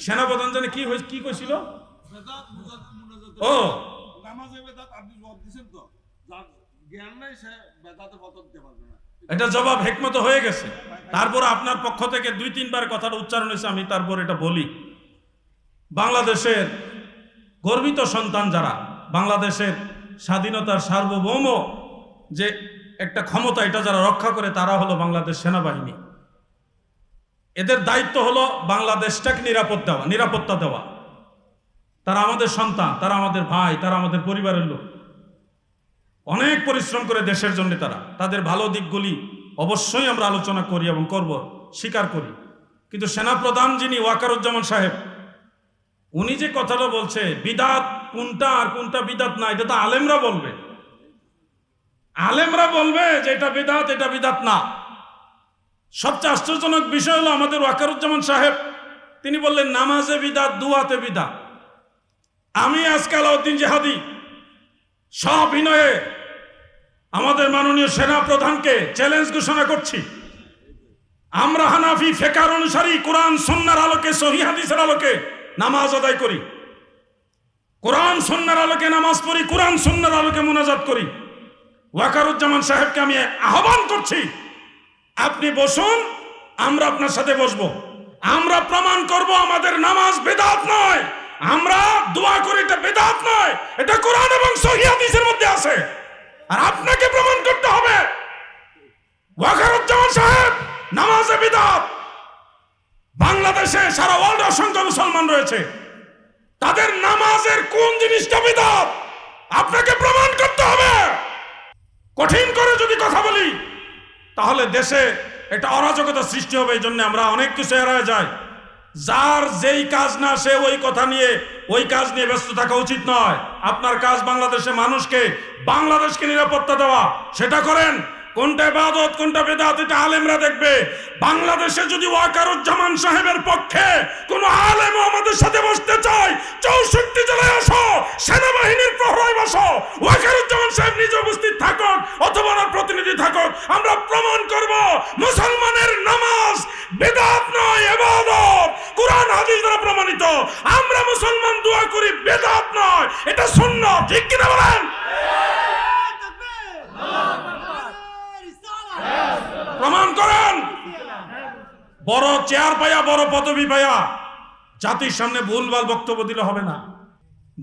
সেনাপ্রধান জানে কি কইছিল? ও এটা জবাব হিকমত হয়ে গেছে। তারপর আপনার পক্ষ থেকে 2-3 বার কথাটা উচ্চারণ হয়েছে, আমি তারপর এটা বলি। বাংলাদেশের গর্বিত সন্তান যারা, বাংলাদেশের স্বাধীনতার সার্বভৌম যে একটা ক্ষমতা, এটা যারা রক্ষা করে, তারা হলো বাংলাদেশ সেনাবাহিনী। এদের দায়িত্ব হলো বাংলাদেশটাকে নিরাপত্তা দেওয়া। তারা আমাদের সন্তান, তারা আমাদের ভাই, তারা আমাদের পরিবারের লোক। অনেক পরিশ্রম করে দেশের জন্য তাদের ভালো দিকগুলি অবশ্যই আমরা আলোচনা করি এবং করব, স্বীকার করি। কিন্তু সেনাপ্রধান যিনি ওয়াকারুজ্জামান সাহেব, উনি যে কথাটা বলছে বিদাত কোনটা আর কোনটা বিদাত না, এটা তো আলেমরা বলবে। আলেমরা বলবে যে এটা বিদাত, এটা বিদাত না। সবচেয়ে আশ্চর্যজনক বিষয় হলো আমাদের ওয়াকারুজ্জামান সাহেব, তিনি বললেন নামাজে বিদাত, দুয়াতে বিদাত। আমি আজকে আলাউদ্দিন জিহাদি সবিনয়ে আমাদের মাননীয় সেনাপ্রধানকে চ্যালেঞ্জ ঘোষণা করছি, আমরা হানাফি ফিকহ অনুসারী কোরআন সুন্নাহর আলোকে, সহিহ হাদিসের আলোকে নামাজ আদায় করি, কোরআন সুন্নাহর আলোকে নামাজ পড়ি, কোরআন সুন্নাহর আলোকে মুনাজাত করি। ওয়াকারুজ্জামান সাহেবকে আমি আহ্বান করছি, আপনি বসুন, আমরা আপনার সাথে বসবো। আমরা প্রমাণ করব আমাদের নামাজ বেদাত নয়, আমরা দোয়া করি এটা বেদাত নয়, এটা কোরআন এবং সহিহ হাদিসের মধ্যে আছে। আর আপনাকে প্রমাণ করতে হবে ওয়াকারুজ্জামান সাহেব নামাজে বিদাত। বাংলাদেশে সারা ওয়ার্ল্ডে অসংখ্য মুসলমান রয়েছে, তাদের নামাজের কোন জিনিসটা বিদাত আপনাকে প্রমাণ করতে হবে। কঠিন করে যদি কথা বলি তাহলে দেশে একটা অরাজকতা সৃষ্টি হবে। এই জন্য আমরা অনেক কিছু এড়ায় যাই। যার যেই কাজ না, সে ওই কাজ নিয়ে ব্যস্ত থাকা উচিত নয়। আপনার কাজ বাংলাদেশকে নিরাপত্তা দেওয়া, সেটা করেন। কোনটা ইবাদত কোনটা বিদআত এটা আলেমরা দেখবে। বাংলাদেশে যদি ওয়াকারুজ্জামান সাহেবের পক্ষে কোন আলেম আমাদের সাথে বসতে চায়, 64 জেলায় আসো, সেনাবাহিনীর প্রহরায় বসো, ওয়াকারুজ্জামান সাহেব নিজে উপস্থিত থাকুক অথবা ওনার প্রতিনিধি থাকুক, আমরা প্রমাণ করব মুসলমানের নামাজ বিদআত নয়, ইবাদত কোরআন হাদিস দ্বারা প্রমাণিত। আমরা মুসলমান দোয়া করি, বিদআত নয়, এটা সুন্নাত। ঠিক কিনা বলেন? প্রমাণ করেন। বড় চেয়ার পাইয়া, বড় পদবি পাইয়া জাতির সামনে ভুলভাল বক্তব্য দিলে হবে না।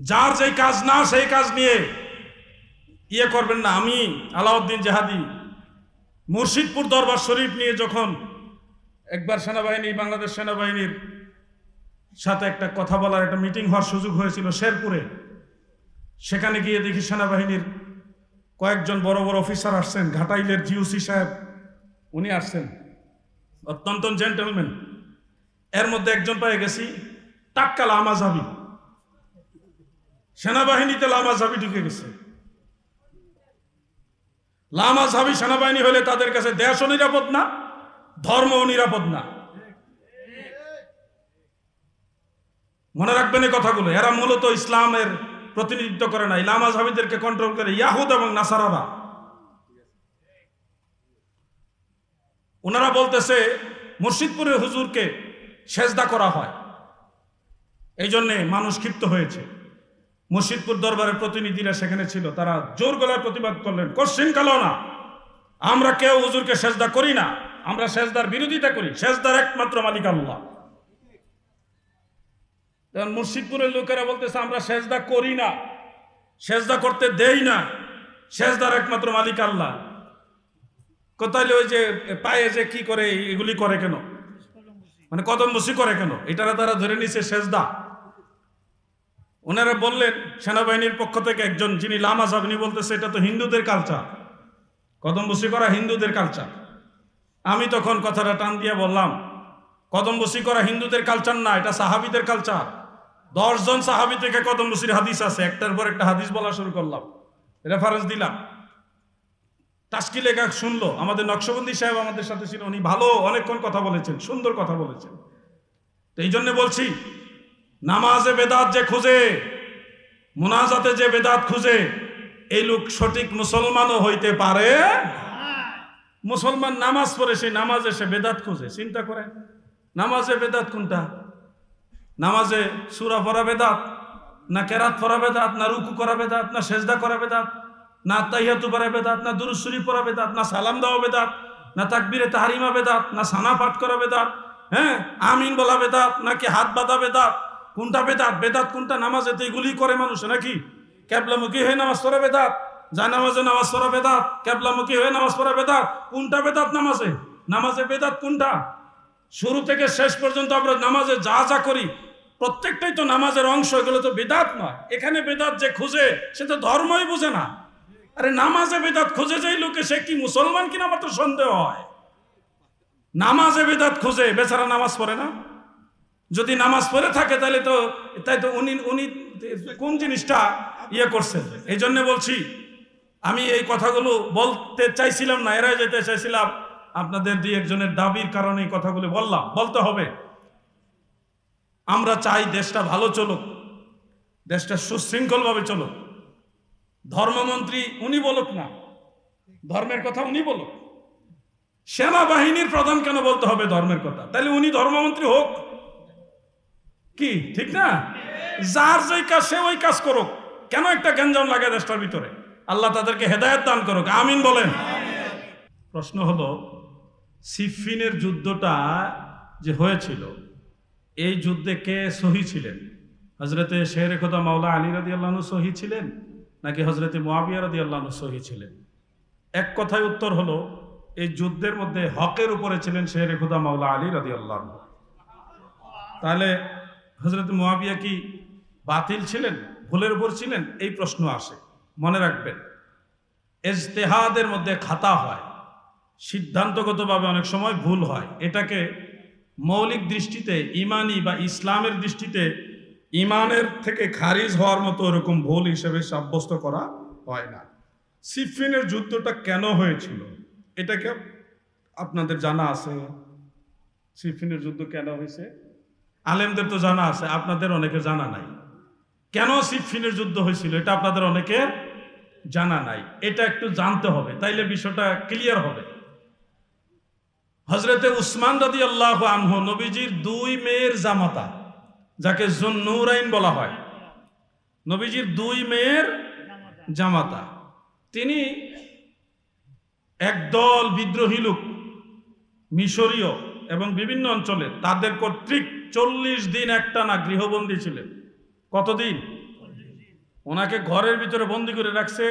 যার যেই কাজ না, সেই কাজ নিয়ে করবেন না। আমি আলাউদ্দিন জিহাদি মুর্শিদপুর দরবার শরীফ নিয়ে যখন একবার বাংলাদেশ সেনাবাহিনীর সাথে একটা কথা বলার একটা মিটিং হওয়ার সুযোগ হয়েছিল শেরপুরে, সেখানে গিয়ে দেখি সেনাবাহিনীর কয়েকজন বড় বড় অফিসার আসছেন। ঘাটাইলের জিওসি সাহেব উনি আসছেন, অত্যন্ত জেন্টলম্যান। এর মধ্যে একজন পেয়ে গেছি টাক্কা লামাঝাবি, সেনাবাহিনীতে লামাঝাবি ঢুকে গেছে। লামাঝাবি সেনাবাহিনী হলে তাদের কাছে দেশও নিরাপদ না, ধর্মও নিরাপদ না। মনে রাখবেন এই কথাগুলো। এরা মূলত ইসলামের প্রতিনিধিত্ব করে না, লামাঝাবিদেরকে কন্ট্রোল করে ইয়াহুদ এবং নাসারারা। ওনারা বলতেছে মুর্শিদপুরের হুজুরকে সেজদা করা হয়, এই জন্যে মানুষ ক্ষিপ্ত হয়েছে। মুর্শিদপুর দরবারের প্রতিনিধিরা সেখানে ছিল, তারা জোর গলায় প্রতিবাদ করলেন, কোশ্চিন কালো না, আমরা কেউ হুজুরকে সেজদা করি না, আমরা সেজদার বিরোধিতা করি, সেজদার একমাত্র মালিক আল্লাহ। মুর্শিদপুরের লোকেরা বলতেছে আমরা সেজদা করি না, সেজদা করতে দেই না, সেজদার একমাত্র মালিক আল্লাহ। কোথায় ওই যে পায়ে যে কি করে, এগুলি করে কেন, মানে কদম বসি করে কেন, এটারা তারা ধরে নিছে সেজদা। ওনারা বললেন সেনাবাহিনীর পক্ষ থেকে একজন যিনি লামাঝাব, উনি বলতেছে এটা তো হিন্দুদের কালচার, কদম বসি করা হিন্দুদের কালচার। আমি তখন কথাটা টান দিয়ে বললাম কদম বসি করা হিন্দুদের কালচার না, এটা সাহাবীদের কালচার। 10 জন সাহাবী থেকে কদম বসির হাদিস আছে, একটার পর একটা হাদিস বলা শুরু করলাম, রেফারেন্স দিলাম। তাশকিল লেখা শুনলো, আমাদের নকশবন্দি সাহেব আমাদের সাথে ছিল, উনি ভালো অনেকক্ষণ কথা বলেছেন, সুন্দর কথা বলেছেন। তো এই জন্য বলছি, নামাজে বেদাত যে খুঁজে, মুনাজাতে যে বেদাত খুঁজে, এই লোক সঠিক মুসলমানও হইতে পারে। মুসলমান নামাজ পড়ে, সেই নামাজে সে বেদাত খুঁজে। চিন্তা করে, নামাজে বেদাত কোনটা? নামাজে সূরা পড়া বেদাত, না কেরাত পড়া বেদাত, না রুকু করা বেদাত, না সেজদা করা বেদাত, না তাহিয়াতু পড়া বেদাত, না দুরূদ শরীফ পড়া বেদাত, না সালাম দেওয়া বেদাত, না তাকবীরে তাহরিমা বেদাত, না সানা পাঠ করা বেদাত, হ্যাঁ আমিন বলা বেদাত, নাকি হাত বাঁধা বেদাত? কোনটা বেদাত? বেদাত কোনটা? নামাজে তো এগুলি করে মানুষ নাকি? ক্যাবলামুখী হয়ে নামাজ পড়া বেদাত, যায় নামাজে নামাজ পড়া বেদাত, ক্যাবলামুখী হয়ে নামাজ পড়া বেদাত। কোনটা বেদাত নামাজে? নামাজে বেদাত কোনটা? শুরু থেকে শেষ পর্যন্ত আমরা নামাজে যা যা করি প্রত্যেকটাই তো নামাজের অংশ, এগুলো তো বেদাত নয়। এখানে বেদাত যে খুঁজে সে তো ধর্মই বুঝে না। আরে নামাজে বেদাত খুঁজে যাই লোকে, সে কি মুসলমান কিনা আমার তো সন্দেহ হয়। নামাজে বেদাত খুঁজে বেচারা নামাজ পড়ে না। যদি নামাজ পড়ে থাকে তাহলে তো তাই তো উনি উনি কোন জিনিসটা ইয়ে করছেন। এই জন্য বলছি, আমি এই কথাগুলো বলতে চাইছিলাম না, এড়াই যেতে চাইছিলাম। আপনাদের দুই একজনের দাবির কারণে এই কথাগুলো বললাম, বলতে হবে। আমরা চাই দেশটা ভালো চলুক, দেশটা সুশৃঙ্খলভাবে চলুক। ধর্মমন্ত্রী উনি বলুক না, ধর্মের কথা উনি বলুক। সেনাবাহিনীর প্রধান কেন বলতে হবে ধর্মের কথা? তাহলে উনি ধর্মমন্ত্রী হোক, কি ঠিক না? যার যেই কাজ সে ওই কাজ করুক, কেন একটা গ্যাঞ্জাম লাগে দেশটার ভিতরে? আল্লাহ তাদেরকে হেদায়েত দান করুক, আমিন বলেন। প্রশ্ন হলো, সিফিনের যুদ্ধটা যে হয়েছিল, এই যুদ্ধে কে সহি ছিলেন? হজরতে শের খোদা মাওলা আলী রাদিয়াল্লাহু আনহু সহি ছিলেন, নাকি হজরতে মুআবিয়া রাদিয়াল্লাহু আনহু সহি ছিলেন? এক কথায় উত্তর হলো, এই যুদ্ধের মধ্যে হকের উপরে ছিলেন শের খোদা মাওলা আলী রাদিয়াল্লাহু আনহু। তাহলে হজরত মুআবিয়া কি বাতিল ছিলেন, ভুলের উপর ছিলেন? এই প্রশ্ন আসে। মনে রাখবেন, ইজতিহাদের মধ্যে খাতা হয়, সিদ্ধান্তগতভাবে অনেক সময় ভুল হয়। এটাকে মৌলিক দৃষ্টিতে ইমানি বা ইসলামের দৃষ্টিতে ইমানের থেকে খারিজ হওয়ার মতো এরকম ভুল হিসেবে সাব্যস্ত করা হয় না। সিফিনের যুদ্ধটা কেন হয়েছিল এটাকে আপনাদের জানা আছে? সিফিনের যুদ্ধ কেন হয়েছে আলেমদের তো জানা আছে, আপনাদের অনেকে জানা নাই। কেন সিফিনের যুদ্ধ হয়েছিল এটা আপনাদের অনেকের জানা নাই। এটা একটু জানতে হবে, তাইলে বিষয়টা ক্লিয়ার হবে। হজরতে উসমান রাদিয়াল্লাহু আনহু নবীজির দুই মেয়ের জামাতা, যাকে জুন্নুরাইন বলা হয়, নবীজির দুই মেয়ের জামাতা। তিনি একদল বিদ্রোহী লোক, মিশরীয় এবং বিভিন্ন অঞ্চলের, তাদের কর্তৃক 40 দিন একটানা গৃহবন্দী ছিলেন। কতদিন? ওনাকে ঘরের ভিতরে বন্দী করে রাখছে,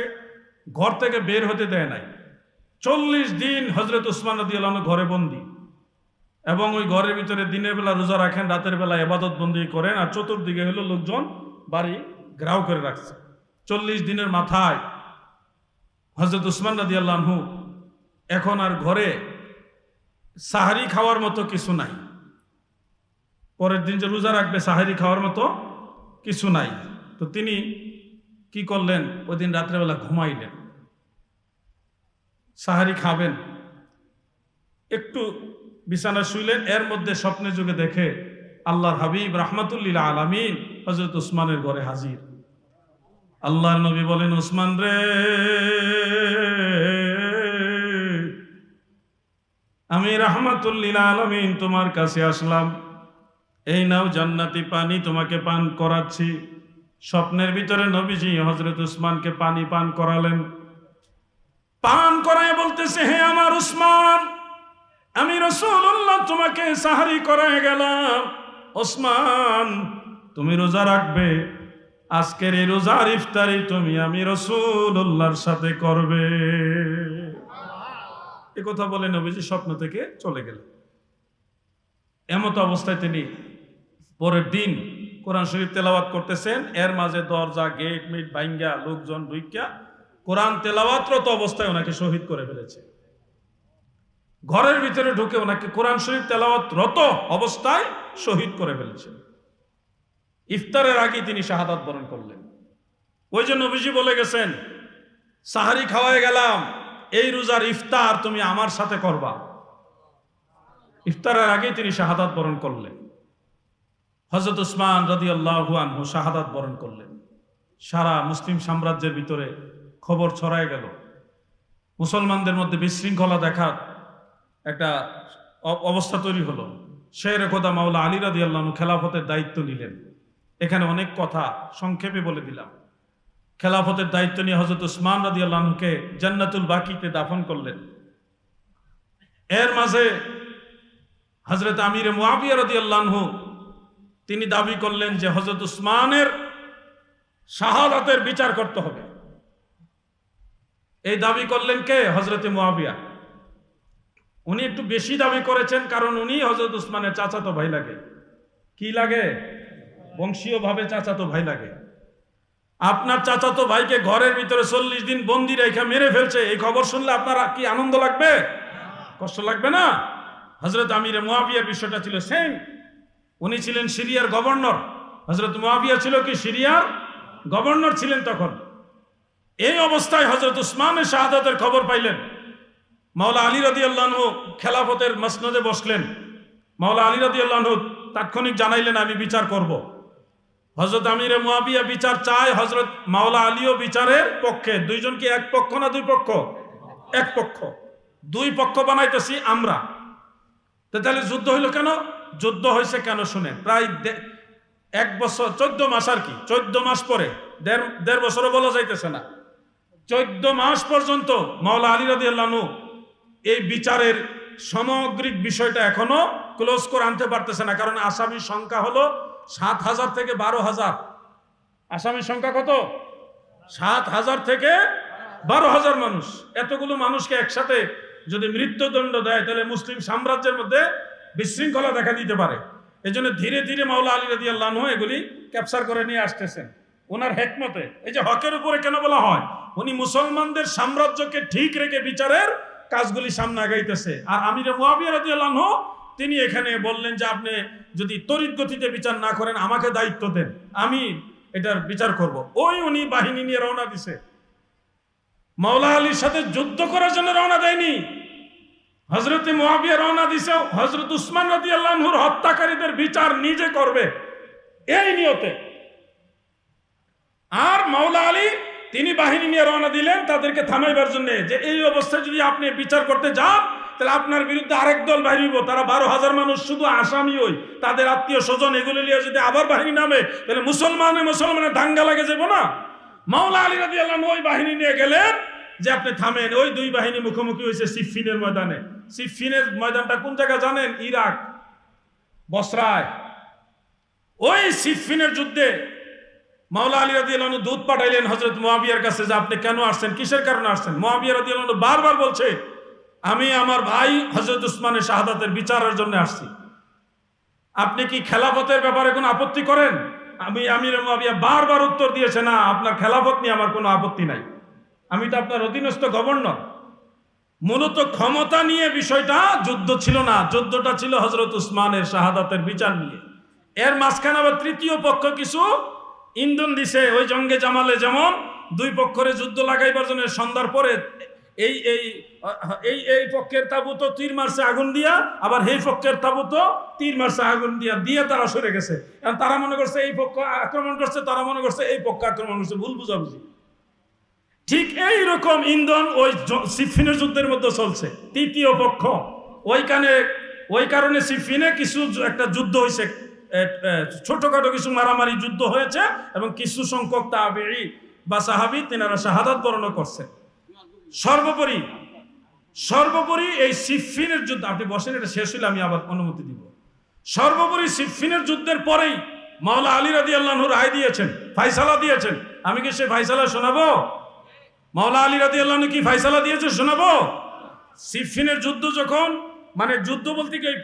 ঘর থেকে বের হতে দেয় নাই। 40 দিন হজরত উসমান রাদিয়াল্লাহু আনহু ঘরে বন্দী, এবং ওই ঘরের ভিতরে দিনের বেলা রোজা রাখেন, রাতের বেলা ইবাদত বন্দী করেন, আর চতুর্দিকে হলো লোকজন বাড়ি ঘেরাও করে রাখছে। 40 দিনের মাথায় হজরত উসমান রাদিয়াল্লাহু আনহু এখন আর ঘরে সাহারি খাওয়ার মতো কিছু নাই। পরের দিন যে রোজা রাখবে, সাহারি খাওয়ার মতো কিছু নাই। তো তিনি কি করলেন? ওই দিন রাত্রেবেলা ঘুমাইলেন। সাহারি খাবেন, একটু বিছানা শুইলেন, এর মধ্যে স্বপ্নে যুগে দেখে আল্লাহর হাবিব রাহমাতুল্লিল আলামিন হযরত উসমানের ঘরে হাজির। আল্লাহর নবী বলেন, উসমান রে, আমি রাহমাতুল্লিল আলামিন তোমার কাছে আসলাম, এই নাও জান্নাতি পানি, তোমাকে পান করাচ্ছি। স্বপ্নের ভিতরে নবীজি হযরত উসমানকে পানি পান করালেন। পান করায় বলতেছে, হে আমার উসমান, আমি রাসূলুল্লাহ তোমাকে সাহারি করায় গেলাম। ওসমান, তুমি রোজা রাখবে, আজকের এই রোজার ইফতারি তুমি আমি রাসূলুল্লাহর সাথে করবে। এ কথা বলে নবীজি স্বপ্ন থেকে চলে গেলেন। এমত অবস্থায় তিনি পরের দিন কোরআন শরীফ তেলাওয়াত করতেছেন, এর মাঝে দরজা গেট মিট ভাঙ্গা লোকজন ঢুইকা কোরআন তেলাওয়াতরত অবস্থায় ওনাকে শহীদ করে ফেলেছে। ঘরের ভিতরে ঢুকে ওনাকে কোরআন শরীফ তেলাওয়াতরত অবস্থায় শহীদ করে ফেলেছে। ইফতারের আগে তিনি শাহাদাত বরণ করলেন। ওই যে নবীজি বলে গেছেন, সাহারি খাওয়ায় গেলাম, এই রোজার ইফতার তুমি আমার সাথে করবা। ইফতারের আগে তিনি শাহাদাত বরণ করলেন। হযরত উসমান রাদিয়াল্লাহু আনহু শাহাদাত বরণ করলেন। সারা মুসলিম সাম্রাজ্যের ভিতরে খবর ছড়ায় গেল, মুসলমানদের মধ্যে বিশৃঙ্খলা দেখার একটা অবস্থা তৈরি হলো। শেরে খোদা মাওলা আলী রাদিয়াল্লাহু আনহু খেলাফতের দায়িত্ব নিলেন। এখানে অনেক কথা সংক্ষেপে বলে দিলাম। খেলাফতের দায়িত্ব নিয়ে হযরত উসমান রাদিয়াল্লাহু আনহুকে জান্নাতুল বাকিতে দাফন করলেন। এর মাঝে হযরত আমির মুআবিয়া রাদিয়াল্লাহু আনহু তিনি দাবি করলেন যে হযরত উসমানের শাহাদাতের বিচার করতে হবে। এই দাবি করলেন কে? হযরত মুআবিয়া। উনি একটু বেশি দাবি করেছেন, কারণ উনি হযরত উসমানের চাচাতো ভাই লাগে। কি লাগে? বংশীয়ভাবে চাচাতো ভাই লাগে। আপনার চাচাতো ভাইকে ঘরের ভিতরে 40 দিন বন্দি রেখে মেরে ফেলছে, এই খবর শুনলে আপনার কি আনন্দ লাগবে? কষ্ট লাগবে না? হযরত আমির মুআবিয়ার বিষয়টা ছিল সেম। উনি ছিলেন সিরিয়ার গভর্নর। হযরত মুআবিয়া ছিল কি সিরিয়ার গভর্নর ছিলেন তখন। এই অবস্থায় হযরত উসমানের শাহাদাতের খবর পাইলেন। মাওলা আলী রাদিয়াল্লাহু আনহু খেলাফতের মসনদে বসলেন। মাওলা আলী রাদিয়াল্লাহু আনহু তাৎক্ষণিক জানাইলেন আমি বিচার করব। হযরত আমির মুআবিয়া বিচার চায়, হযরত মাওলা আলীও বিচারের পক্ষে। দুইজন কি এক পক্ষ না দুই পক্ষ? এক পক্ষ। দুই পক্ষ বানাইতেছি আমরা। তাহলে যুদ্ধ হইল কেন? যুদ্ধ হয়েছে কেন শুনে, প্রায় 1 বছর 14 মাস আর কি, 14 মাস পরে, দেড় বছরও বলা যাইতেছে না, 14 মাস পর্যন্ত মাওলা আলী রাদিয়াল্লাহু আনহু এই বিচারের সামগ্রিক বিষয়টা এখনো ক্লোজ করে আনতে পারতেছে না। কারণ আসামির সংখ্যা হলো 7,000 থেকে 12,000। আসামির সংখ্যা কত? 7,000 থেকে 12,000 মানুষ। এতগুলো মানুষকে একসাথে যদি মৃত্যুদণ্ড দেয় তাহলে মুসলিম সাম্রাজ্যের মধ্যে বিশৃঙ্খলা দেখা দিতে পারে। এজন্য ধীরে ধীরে মাওলা আলী রাদিয়াল্লাহু আনহু এগুলি ক্যাপচার করে নিয়ে আসতেছেন ওনার হিকমতে। এই যে হকের উপরে কেন বলা হয়, উনি মুসলমানদের সাম্রাজ্যকে ঠিক রেখে বিচারের কাজগুলি সামনে আগাইতেছে। আর আমির মুআবিয়া রাদিয়াল্লাহু আনহু তিনি এখানে বললেন যে আপনি যদি তড়িৎ গতিতে বিচার না করেন আমাকে দায়িত্ব দেন, আমি এটার বিচার করব। উনি বাহিনী নিয়ে রওনা দিছে। মাওলা আলীর সাথে যুদ্ধ করার জন্য রওনা দেয়নি। হযরত মুআবিয়া রওনা দিছে হযরত উসমান রাদিয়াল্লাহু আনহুর হত্যাকারীদের বিচার নিজে করবে এই নিয়তে। আর মাওলা আলী তিনি বাহিনী নিয়ে রওনা দিলেন তাদেরকে থামাইবার জন্য, যে এই অবস্থায় যদি আপনি বিচার করতে যান তাহলে আপনার বিরুদ্ধে আরেক দল বাহিনী হইব, তারা 12,000 মানুষ শুধু আসামি হই, তাদের আত্মীয় স্বজন এগুলো নিয়ে যদি আবার বাহিনী নামে তাহলে মুসলমানের দাঙ্গা লাগে যাব না। মাওলা আলী রাদিয়াল্লাহু আনহু ওই বাহিনী নিয়ে গেলেন যে আপনি থামেন। ওই দুই বাহিনী মুখোমুখি হয়েছে সিফফিনের ময়দানে। সিফফিনের ময়দানটা কোন জায়গা জানেন? ইরাক, বসরায়। ওই সিফফিনের যুদ্ধে মাওলা আলী রাদিয়াল্লাহু আনহু দূত পাঠাইলেন হযরত মুআবিয়ার কাছে যে আপনি কেন আসছেন, কিসের কারণে আসছেন? মুআবিয়া রাদিয়াল্লাহু আনহু বারবার বলছে আমি আমার ভাই হযরত উসমানের শাহাদাতের বিচারের জন্য আসছি। আপনি কি খেলাফতের ব্যাপারে কোনো আপত্তি করেন? আমির মুআবিয়া বারবার উত্তর দিয়েছে না, আপনার খেলাফত নিয়ে আমার কোনো আপত্তি নাই, আমি তো আপনার অধীনস্থ গভর্নর। মূলত ক্ষমতা নিয়ে বিষয়টা যুদ্ধ ছিল না, যুদ্ধটা ছিল হযরত উসমানের শাহাদাতের বিচার নিয়ে। এর মাঝখানে আবার তৃতীয় পক্ষ কিছু ইন্ধন দিছে। ওই জঙ্গে জামালে যেমন দুই পক্ষের যুদ্ধ লাগাইবার জন্য সন্ধ্যার পরে এই এই এই পক্ষের তাবুত তীর মারছে আগুন দিয়া, আবার এই পক্ষের তাবুত তীর মারছে আগুন দিয়া তারা সরে গেছে। তারা মনে করছে এই পক্ষ আক্রমণ করছে, তারা মনে করছে এই পক্ষ আক্রমণ করছে, ভুল বুঝাবুঝি। ঠিক এই রকম ইন্ধন ওই সিফফিনের যুদ্ধের মধ্যে চলছে। তৃতীয় পক্ষ ওই কারণে সিফফিনে কিছু একটা যুদ্ধ হয়েছে, ছোটখাটো কিছু মারামারি যুদ্ধ হয়েছে এবং কিছু সংখ্যক তাবেঈ বা সাহাবী তেনারা শাহাদাত বরণ করছে। সর্বোপরি এই সিফফিনের যুদ্ধ, আপনি বসেন, এটা শেষ হলে আমি আবার অনুমতি দিব। সর্বোপরি সিফফিনের যুদ্ধের পরেই মাওলা আলী রাদিয়াল্লাহু আনহু রায় দিয়েছেন, ফায়সালা দিয়েছেন। আমি কি সেই ফায়সালা শোনাবো? মাওলা আলী রাদিয়াল্লাহু আনহু কি ফায়সালা দিয়েছে শোনাবো? সিফফিনের যুদ্ধ যখন, মানে যুদ্ধ বলতে কি এই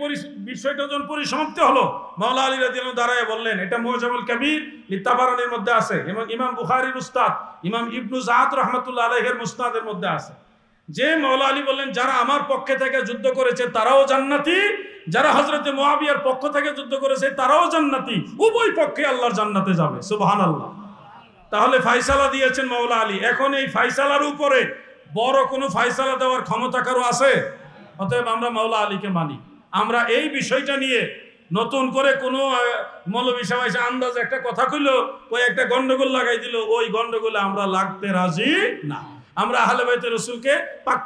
বিষয়টা যখন পরিসমাপ্তি হলো, মাওলা আলী রাদিয়াল্লাহু আনহু দাঁড়ায় বললেন, এটা মুআজামুল কবির লিতাবারানির মধ্যে আছে এবং ইমাম বুখারীর উস্তাদ ইমাম ইবনু জাদ রাহমাতুল্লাহ আলাইহির মুসনাদের মধ্যে আছে, যে মাওলা আলী বললেন যারা আমার পক্ষে থেকে যুদ্ধ করেছে তারাও জান্নাতি, যারা হযরত মুআবিয়ার পক্ষ থেকে যুদ্ধ করেছে তারাও জান্নাতি, উভয় পক্ষে আল্লাহর জান্নাতে যাবে। সুবহানাল্লাহ। তাহলে ফায়সালা দিয়েছেন মাওলা আলী। এখন এই ফায়সালার উপরে বড় কোনো ফায়সালা দেওয়ার ক্ষমতা কারো আছে? অতএব আমরা মাওলা আলীকে মানি। আমরা এই বিষয়টা নিয়ে নতুন করে কোনো মৌলবী সাহেব এসে আন্দাজে একটা কথা কইলো, ওই একটা গন্ডগোল লাগাই দিল, ওই গন্ডগোলে আমরা লাগতে রাজি না। আমরা আহলে বাইতে রসুলকে পাক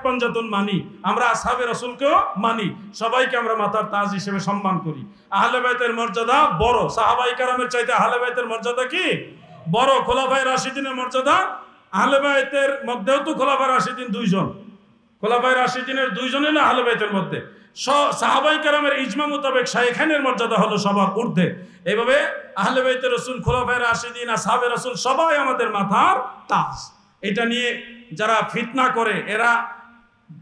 পাঞ্জাতন মানি, আমরা আসহাবে রসুলকেও মানি, সবাইকে আমরা মাথার তাজ হিসেবে সম্মান করি। আহলে বাইতের মর্যাদা বড়, সাহাবাই কারামের চাইতে আহলে বাইতের মর্যাদা কি বড়। খোলাফায়ে রাশিদিনের মর্যাদা, আহলে বাইতের মধ্যেও তো খোলাফায়ে রাশিদিন দুইজন, খোলাফায়ে রাশিদিনের দুইজনে না আহলে বাইতের মধ্যে। সাহাবাই কারামের ইজমা মোতাবেক শাইখানের মর্যাদা হলো সবার ঊর্ধ্বে। এইভাবে আহলে বাইতে রসুল, খোলাফায়ে রাশিদিন, আসহাবে রসুল সবাই আমাদের মাথার তাজ। এটা নিয়ে যারা ফিতনা করে, এরা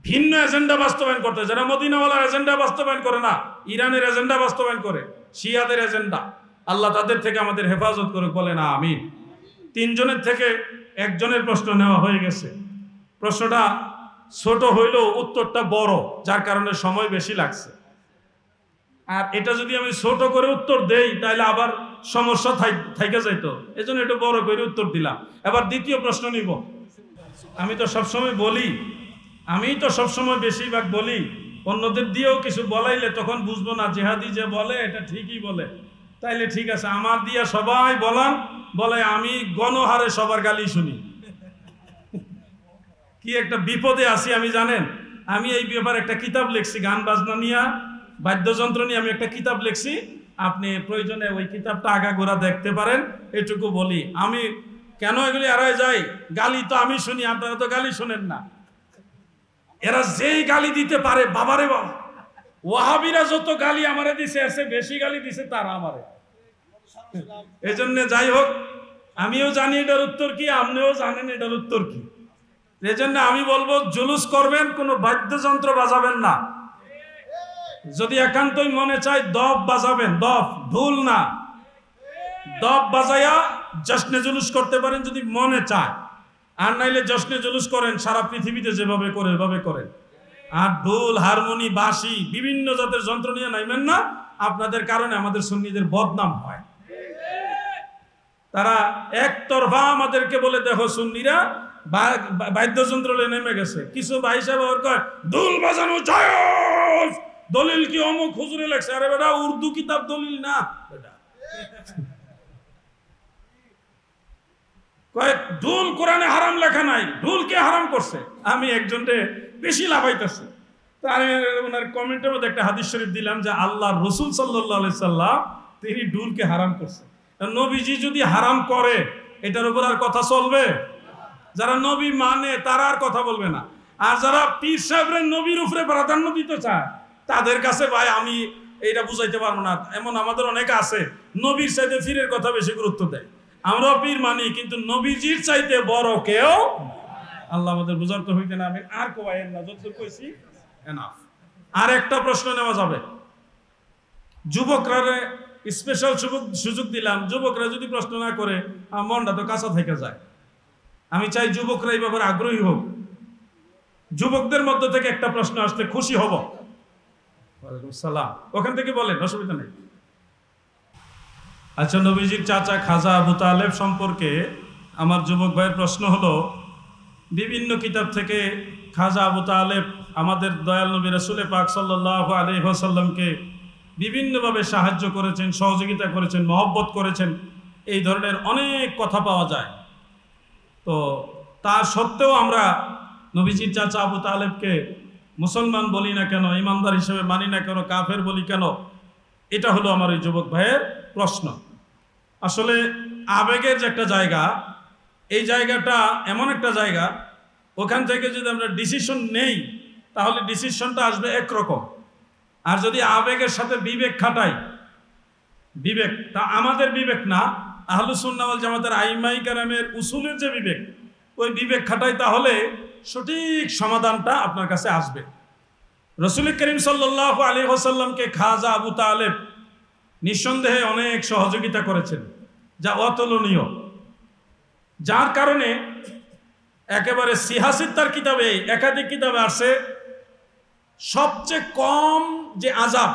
ভিন্ন এজেন্ডা বাস্তবায়ন করতে, যারা মদিনাওয়ালার এজেন্ডা বাস্তবায়ন করে না, ইরানের এজেন্ডা বাস্তবায়ন করে, শিয়াদের এজেন্ডা। আল্লাহ তাদের থেকে আমাদের হেফাজত করে, বলে না আমিন। তিনজনের থেকে একজনের প্রশ্ন নেওয়া হয়ে গেছে। প্রশ্নটা ছোট হইলেও উত্তরটা বড়, যার কারণে সময় বেশি লাগছে। আর এটা যদি আমি ছোট করে উত্তর দেই তাহলে আবার সমস্যা থাইকে যাইতো, এই জন্য একটু বড় করে উত্তর দিলাম। এবার দ্বিতীয় প্রশ্ন নিব। আমি তো সবসময় বেশিরভাগ বলি, অন্যদের দিয়েও কিছু বলাইলে তখন বুঝবো না জেহাদি যে বলে এটা ঠিকই বলে, তাইলে ঠিক আছে। আমার দিয়া সবাই বলে আমি গণহারে সবার গালি শুনি। কি একটা বিপদে আছি আমি, জানেন? আমি এই ব্যাপারে একটা কিতাব লিখছি, গান বাজনা নিয়ে, বাদ্যযন্ত্র নিয়ে আমি একটা কিতাব লিখছি। আপনি প্রয়োজনে ওই কিতাবটা আগাগোড়া দেখতে পারেন। এটুকু বলি, আমি কেন এগুলি এড়ায় যাই? গালি তো আমি শুনি, আপনারা তো গালি শোনেন না। এরা যেই গালি দিতে পারে, বাবারে বাবা, ওয়াহাবিরা যত গালি আমারে দিছে, এসে বেশি গালি দিছে তারা আমারে। এই জন্য যাই হোক, আমিও জানি এটার উত্তর কি, আপনিও জানেন এটার উত্তর কি। এই জন্য আমি বলবো, জুলুস করবেন, কোনো বাদ্যযন্ত্র বাজাবেন না। যদি একান্তই মনে চায় দফ বাজাবেন, দফ, ঢোল না, দফ বাজায়া জশ্নে জুলুস করতে পারেন যদি মনে চায়। আর নাইলে জশ্নে জুলুস করেন সারা পৃথিবীতে যেভাবে করে এভাবে করেন। আর ঢোল, হারমোনি, বাঁশি, বিভিন্ন জাতের যন্ত্র নিয়ে নাইবেন না। আপনাদের কারণে আমাদের সুন্নিদের বদনাম হয়। তারা একতরফা আমাদেরকে বলে, দেখো সুন্নিরা বাদ্যযন্ত্র নেমে গেছে। কিছু ভাই সাহেব কয় ঢোল বাজানো জায়েজ, দলিল কি অমুক হুজুরে লেখছে। আরে বেটা, উর্দু কিতাব দলিল না বেটা। কয় ঢোল কোরআনে হারাম লেখা নাই, ঢোল কে হারাম করছে? আমি একজনকে বেশি লাভাইতেছি, তো আমি ওনার কমেন্টের মধ্যে একটা হাদিস শরীফ দিলাম যে আল্লাহ রসুল সাল্লাল্লাহু আলাইহি সাল্লাম তিনি ঢোলকে হারাম করছে। নবীজি যদি হারাম করে, এটার উপর আর কথা চলবে? যারা নবী মানে তারা আর কথা বলবে না। আর যারা পীর সাহেবের নবীর উপরে প্রাধান্য দিতে চায়, তাদের কাছে ভাই আমি এইটা বুঝাইতে পারবো না। এমন আমাদের অনেক আছে, নবীর চাইতে পীরের কথা বেশি গুরুত্ব দেয়। আমরাও পীর মানি, কিন্তু নবীজির চাইতে বড় কেউ। আল্লাহ আমাদের বুঝার তো হইতে না। আমি আর কোয়াইন না, যতদূর কইছি এনাফ। আর একটা প্রশ্ন নেওয়া যাবে। যুবকরা স্পেশাল সুযোগ দিলাম, যুবকরা যদি প্রশ্ন না করে আমার মনটা তো কাঁচা থেকে যায়। আমি চাই যুবকরা এই ব্যাপারে আগ্রহী হোক। যুবকদের মধ্য থেকে একটা প্রশ্ন আসলে খুশি হব। ওয়ালাইকুম সালাম। ওখান থেকে বলেন, অসুবিধা নেই। আচ্ছা, নবীজির চাচা খাজা আবু তালেব সম্পর্কে আমার যুবক ভাইয়ের প্রশ্ন হলো, বিভিন্ন কিতাব থেকে খাজা আবু তালেব আমাদের দয়াল নবী রাসূল পাক সাল্লাল্লাহু আলাইহি ওয়াসাল্লামকে বিভিন্নভাবে সাহায্য করেছেন, সহযোগিতা করেছেন, মহব্বত করেছেন, এই ধরনের অনেক কথা পাওয়া যায়। তো তা সত্ত্বেও আমরা নবীজির চাচা আবু তালেবকে মুসলমান বলি না কেন, ইমানদার হিসেবে মানি না কেন, কাফের বলি কেন? এটা হলো আমার ওই যুবক ভাইয়ের প্রশ্ন। আসলে আবেগের যে একটা জায়গা, এই জায়গাটা এমন একটা জায়গা, ওখান থেকে যদি আমরা ডিসিশন নেই তাহলে ডিসিশনটা আসবে একরকম। আর যদি আবেগের সাথে বিবেক খাটাই, বিবেকটা আমাদের বিবেক না, আহলুস সুন্নাহ ওয়াল জামাতের আইম্মায়ে কেরামের উসুলের যে বিবেক, ওই বিবেক খাটাই, তাহলে সঠিক সমাধানটা আপনার কাছে আসবে। রাসূল করিম সাল্লাল্লাহু আলাইহি ওয়াসাল্লামকে খাজা আবু তালেব নিঃসন্দেহে অনেক সহযোগিতা করেছেন, যা অতুলনীয়। যার কারণে একেবারে সিহাসিত্তার কিতাবে, একাধিক কিতাবে আসে, সবচেয়ে কম যে আযাব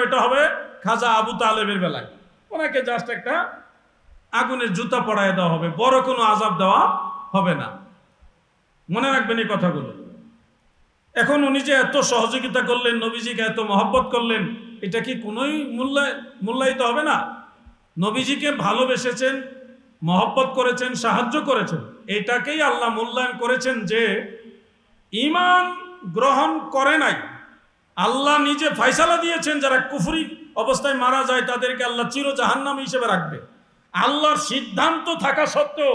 এটা হবে খাজা আবু তালেবের বেলায়। ওনাকে জাস্ট একটা আগুনের জুতা পরায় দেওয়া হবে, বড় কোনো আযাব দেওয়া হবে না। মনে রাখবেন এই কথাগুলো। এখন উনি যে এত সহযোগিতা করলেন, নবীজিকে এত মহব্বত করলেন, এটা কি কোনোই মূল্যায়িত হবে না? নবীজিকে ভালোবেসেছেন, মহব্বত করেছেন, সাহায্য করেছেন, এটাকেই আল্লাহ মূল্যায়ন করেছেন যে ঈমান গ্রহণ করে নাই। আল্লাহ নিজে ফয়সালা দিয়েছেন যারা কুফরি অবস্থায় মারা যায় তাদেরকে আল্লাহ চির জাহান্নামী হিসেবে রাখবে। আল্লাহর সিদ্ধান্ত থাকা সত্ত্বেও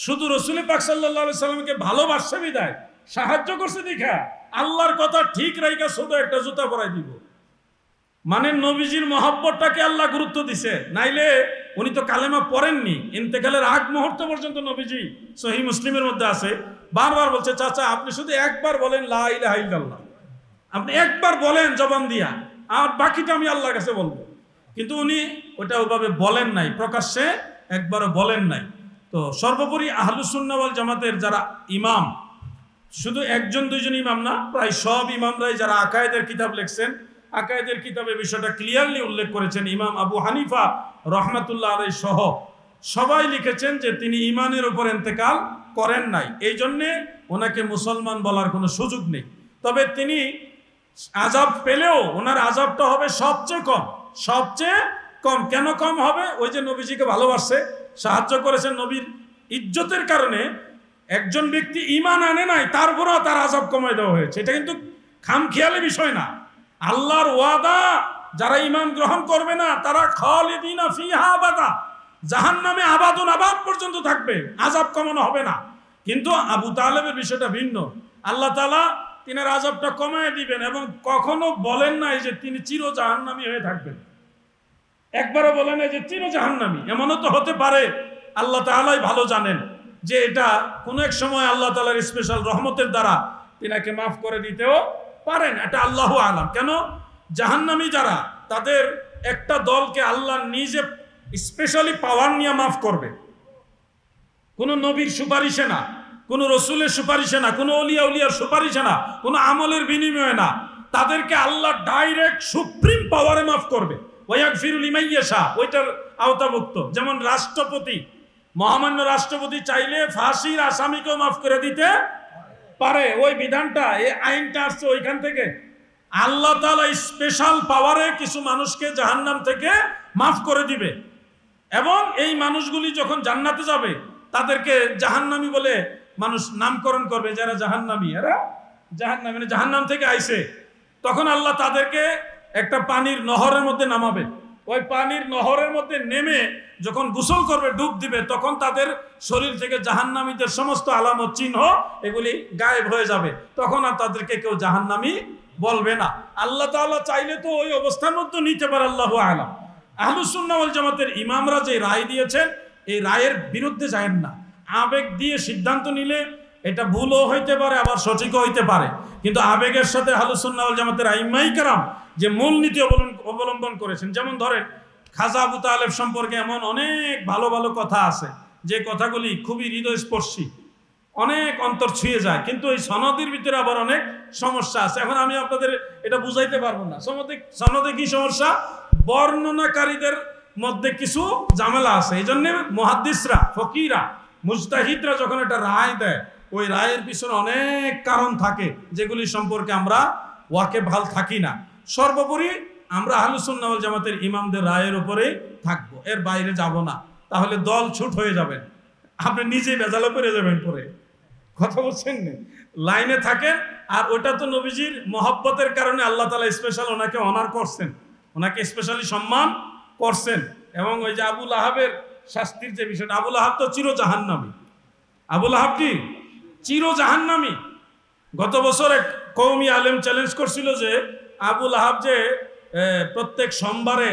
শুধু রসুল পাক সাল্লাল্লাহু আলাইহি সাল্লামকে ভালোবাসছে বিদায়, সাহায্য করছে দেখা আল্লাহর কথা ঠিক রাইখা শুধু একটা জুতা পরাই দিব। মানে নবীজির মহব্বতটাকে আল্লাহ গুরুত্ব দিছে, নাইলে উনি তো কালেমা পড়েননি। ইন্তেকালের আগ মুহূর্ত পর্যন্ত নবীজি, সহিহ মুসলিমের মধ্যে আছে, বারবার বলছে চাচা আপনি শুধু একবার বলেন লা ইলাহা ইল্লাল্লাহ, আপনি একবার বলেন জবান দিয়া, আর বাকিটা আমি আল্লাহর কাছে বলবো। কিন্তু উনি ওটা ওইভাবে বলেন নাই, প্রকাশ্যে একবারও বলেন নাই। তো সর্বোপরি আহলুস সুন্নাহ ওয়াল জামাতের যারা ইমাম, শুধু একজন দুইজন ইমাম না, প্রায় সব ইমামরাই যারা আকায়েদের কিতাব লিখছেন, আকায়েদের কিতাবে বিষয়টা ক্লিয়ারলি উল্লেখ করেছেন। ইমাম আবু হানিফা রহমাতুল্লাহ আলাইহি সহ সবাই লিখেছেন যে তিনি ইমানের উপর ইন্তেকাল করেন নাই, এই জন্যে ওনাকে মুসলমান বলার কোনো সুযোগ নেই। তবে তিনি আযাব পেলেও ওনার আযাবটা হবে সবচেয়ে কম, সবচেয়ে কম। কেন কম হবে? ওই যে নবীজিকে ভালোবাসছে, সাহায্য করেছেন নবীর ইজ্জতের কারণে। একজন ব্যক্তি ঈমান আনে নাই, তারপরেও তার আযাব কমায় দেওয়া হয়েছে। এটা কিন্তু খামখেয়ালি বিষয় না। আল্লাহর ওয়াদা, যারা ঈমান গ্রহণ করবে না তারা খালিদিনা ফিহা আবাদা, জাহান্নামে আবাদুন আবাদ পর্যন্ত থাকবে, আযাব কমানো হবে না। কিন্তু আবু তালেবের বিষয়টা ভিন্ন। আল্লাহ তাআলা তিনার আযাবটা কমায় দিবেন এবং কখনো বলেন নাই যে তিনি চির জাহান্নামী হয়ে থাকবেন। একবারও বলেন নাই যে চির জাহান্নামী। এমনও তো হতে পারে, আল্লাহ তাআলাই ভালো জানেন, যে এটা কোনো এক সময় আল্লাহ তাআলার স্পেশাল রহমতের দ্বারা তিনাকে মাফ করে দিতেও পারেন, এটা আল্লাহু আলাম। কেন জাহান্নামী যারা, তাদের একটা দলকে আল্লাহ নিজে স্পেশালি পাওয়ার নিয়ে মাফ করবে। কোনো নবীর সুপারিশে না, কোনো রসুলের সুপারিশে না, কোনো অলিয়া উলিয়ার সুপারিশে না, কোনো আমলের বিনিময়ে না, তাদেরকে আল্লাহ ডাইরেক্ট সুপ্রিম পাওয়ারে মাফ করবে। ওয়াগফিরু লিমান ইয়াশা, ওইটার আওতাভুক্ত। যেমন রাষ্ট্রপতি, মহামান্য রাষ্ট্রপতি চাইলে ফাঁসির আসামিকেও মাফ করে দিতে পারে। ওই বিধানটা, এই আইনটা আসছে ওইখান থেকে। আল্লাহ তাআলা স্পেশাল পাওয়ারে কিছু মানুষকে জাহান্নাম থেকে মাফ করে দিবে এবং এই মানুষগুলি যখন জান্নাতে যাবে তাদেরকে জাহান্নামী বলে মানুষ নামকরণ করবে। যারা জাহান্নামী, এরা জাহান্নামী, মানে জাহান্নাম থেকে আইছে। তখন আল্লাহ তাদেরকে একটা পানির নহরের মধ্যে নামাবে। ওই পানির নহরের মধ্যে নেমে যখন গোসল করবে, ডুব দিবে, তখন তাদের শরীর থেকে জাহান্নামীদের সমস্ত আলামত চিহ্ন এগুলি গায়েব হয়ে যাবে। তখন আর তাদেরকে কেউ জাহান্নামী বলবে না। আল্লাহ তাআলা চাইলে তো ওই অবস্থার মধ্যে নিতে পারে, আল্লাহু আলাম। আহলুস সুন্নাহ ওয়াল জামাতের ইমামরা যে রায় দিয়েছেন, এই রায়ের বিরুদ্ধে যায়েন না। আবেগ দিয়ে সিদ্ধান্ত নিলে এটা ভুলও হইতে পারে, আবার সঠিকও হইতে পারে। কিন্তু আবেগের সাথে আহলুস সুন্নাহ ওয়াল জামাতের আইম্মায়ে কেরাম যে মূল নীতি অবলম্বন করেছেন, যেমন ধরেন খাজা আবু তালেব সম্পর্কে এমন অনেক ভালো ভালো কথা আছে যে কথাগুলি খুবই হৃদয়স্পর্শী, অনেক অন্তর ছুঁয়ে যায়, কিন্তু এই সনদের ভিতরে আবার অনেক সমস্যা আছে। এখন আমি আপনাদের এটা বুঝাইতে পারবো না। সনদে কি সমস্যা? বর্ণনাকারীদের মধ্যে কিছু ঝামেলা আছে। এই জন্য মুহাদ্দিসরা, ফকিরা, মুজতাহিদরা যখন একটা রায় দেয়, ওই রায়ের পিছনে অনেক কারণ থাকে যেগুলি সম্পর্কে আমরা ওয়াকিবহাল থাকি না। সর্বোপরি আমরা আহলুস সুন্নাহ ওয়াল জামাতের ইমামদের রায়ের উপরে থাকবো, এর বাইরে যাব না। তাহলে দল ছুট হয়ে যাবেন, আপনি নিজেই বেজালো করে যাবেন পরে। কথা বলছেন না, লাইনে থাকেন। আর ওটা তো নবীজির মহব্বতের কারণে আল্লাহ তাআলা স্পেশাল ওনাকে অনার করছেন, ওনাকে স্পেশালি সম্মান করছেন। এবং ওই যে আবু লাহাবের শাস্তির যে বিষয়টা, আবু লাহাব তো চির জাহান্নামী। আবু লাহাব কি চির জাহান্নামী? গত বছর এক কওমি আলেম চ্যালেঞ্জ করছিল যে আবু লাহাব যে প্রত্যেক সোমবারে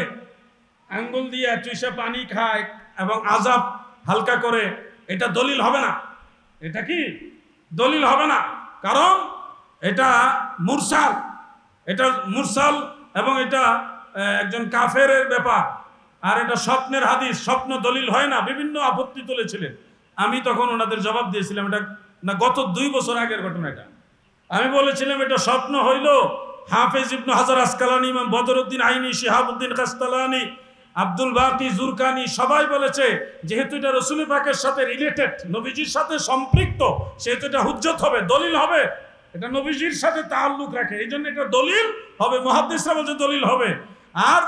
আঙ্গুল দিয়ে চুইসা পানি খায় এবং আযাব হালকা করে, এটা দলিল হবে না। এটা কি দলিল হবে না? কারণ এটা মুরসাল, এটা মুরসাল এবং এটা একজন কাফেরের ব্যাপার। আর এটা স্বপ্নের হাদিস, স্বপ্ন দলিল হয় না। বিভিন্ন আপত্তি তুলেছিলেন। আমি তখন ওনাদের জবাব দিয়েছিলাম, এটা না, গত 2 বছর আগের ঘটনা। এটা আমি বলেছিলাম এটা স্বপ্ন হইল হাফেজ ইবনে হাজার আসকালানি, ইমাম বদরউদ্দিন আইনি, শিহাবউদ্দিন কাস্তালানি, আব্দুল বাকি জুরকানি সবাই বলেছে যেহেতু এটা রাসূল পাকের সাথে রিলেটেড, নবীজির সাথে সম্পৃক্ত, সেহেতু এটা হুজ্জত হবে, দলিল হবে। এটা নবীজির সাথে তাআল্লুক রাখে, এই জন্য এটা দলিল হবে। মুহাদ্দিসরা বলছে দলিল হবে। আর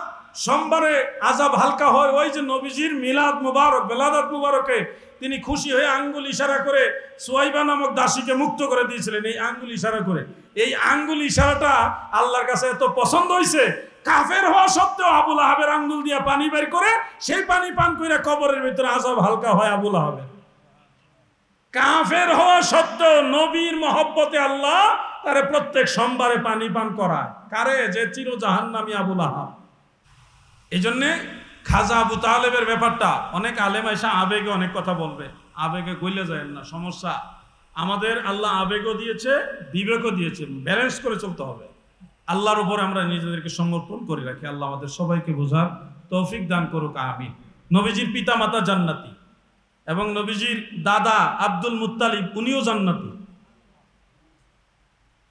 সোমবারে আযাব হালকা হয়। ওই যে নবীজির মিলাদ মুবারক, বেলাদাত মুবারকে তিনি খুশি হয়ে আঙ্গুল ইশারা করে সুয়াইবা নামক দাসীকে মুক্ত করে দিয়েছিলেন, এই আঙ্গুল ইশারা করে। এই আঙ্গুল ইশারাটা আল্লাহর কাছে এত পছন্দ হয়েছে, কাফের হওয়া সত্ত্বেও আবু লাহাবের আঙ্গুল দিয়ে পানি বের করে সেই পানি পান করে কবরের ভিতরে আযাব হালকা হয় আবু লাহাবের। কাফের হওয়া সত্ত্বেও নবীর মহব্বতে আল্লাহ তারে প্রত্যেক সোমবারে পানি পান করায়। কারে? যে চির জাহান্নামী আবু লাহাব। এই জন্যে খাজা আবু তালেবের ব্যাপারটা অনেক আলেম এসে আবেগে অনেক কথা বলবে, আবেগে গইলে যায় না, সমস্যা। আমাদের আল্লাহ আবেগও দিয়েছে, বিবেকও দিয়েছে, ব্যালেন্স করে চলতে হবে। আল্লাহর উপরে আমরা নিজেদেরকে সমর্পণ করে রাখি। আল্লাহ আমাদের সবাইকে বোঝার তৌফিক দান করুক, আমিন। নবীজির পিতা মাতা জান্নাতি এবং নবীজির দাদা আব্দুল মুত্তালিব উনিও জান্নাতি।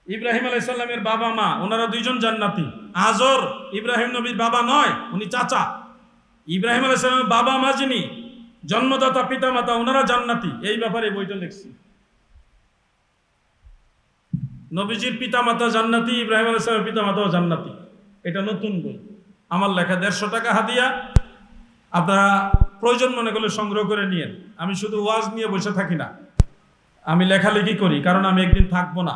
ইব্রাহিম আলাইহিস সালামের বাবা মা ওনারা দুইজন জান্নাতি। আজর ইব্রাহিম নবীর বাবা নয়, উনি চাচা। ইব্রাহিম আলাইহিস সালামের বাবা মা যিনি জন্মদাতা পিতা মাতা ওনারা জান্নাতি। এই ব্যাপারে বইটা লিখছি। নবীজির পিতা মাতা জান্নাতি, ইব্রাহিম আলাইহিস সালামের পিতা মাতাও জান্নাতি। এটা নতুন বই, আমার লেখা, 150 টাকা হাদিয়া। আপনারা প্রয়োজন মনে করলে সংগ্রহ করে নিয়েন। আমি শুধু ওয়াজ নিয়ে বসে থাকি না, আমি লেখালেখি করি, কারণ আমি একদিন থাকবো না।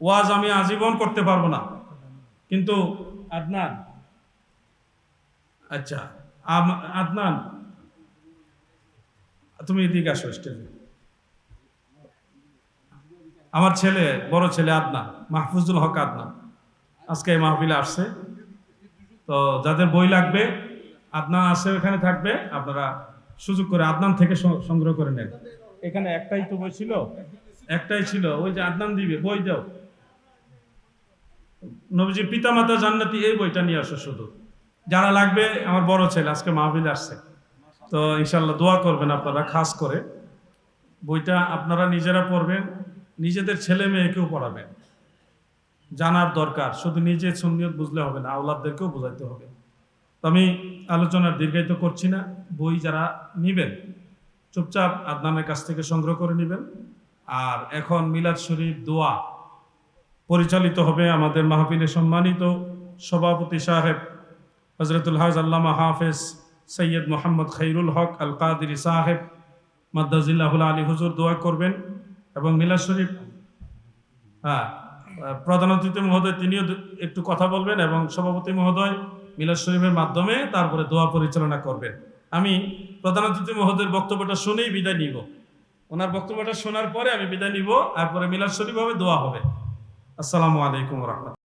ওয়াজ আমি আজীবন করতে পারবো না। কিন্তু আদনান, আচ্ছা আদনান তুমি এদিকে আসো স্টেজে। আমার ছেলে, বড় ছেলে আদনান, মাহফুজুল হক আদনান আজকে এই মাহফিলে আসছে। তো যাদের বই লাগবে আদনান আসে, ওখানে থাকবে, আপনারা সুযোগ করে আদনান থেকে সংগ্রহ করে নেন। এখানে একটাই তো বই ছিল, একটাই ছিল, ওই যে আদনান দিবে, বই দাও। নবীজির পিতা মাতা জান্নাতি, এই বইটা নিয়ে আসো শুধু। যারা লাগবে, আমার বড় ছেলে আজকে মাহফিলে আসছে, তো ইনশাল্লাহ দোয়া করবেন আপনারা খাস করে। বইটা আপনারা নিজেরা পড়বেন, নিজেদের ছেলে মেয়েকেও পড়াবেন। জানার দরকার, শুধু নিজে সুন্নিয়ত বুঝলে হবে না, আওলাদদেরকেও বোঝাইতে হবে। তো আমি আলোচনার দীর্ঘায়িত করছি না। বই যারা নিবেন চুপচাপ আদনানের কাছ থেকে সংগ্রহ করে নেবেন। আর এখন মিলাদ শরীফ দোয়া পরিচালিত হবে আমাদের মাহফিলের সম্মানিত সভাপতি সাহেব হযরতুল হাজ আল্লামা হাফেজ সৈয়দ মোহাম্মদ খৈরুল হক আল কাদিরি সাহেব মাদ্দাজিল্লাহুল আলী হুজুর দোয়া করবেন। এবং মিলাদ শরীফ প্রধান অতিথি মহোদয় তিনিও একটু কথা বলবেন, এবং সভাপতি মহোদয় মিলাদ শরীফের মাধ্যমে তারপরে দোয়া পরিচালনা করবেন। আমি প্রধান অতিথি মহোদয়ের বক্তব্যটা শুনেই বিদায় নিব। ওনার বক্তব্যটা শোনার পরে আমি বিদায় নিব, তারপরে মিলাদ শরীফ হবে, দোয়া হবে। আসসালামু আলাইকুম ওয়া রাহমাতুল্লাহ।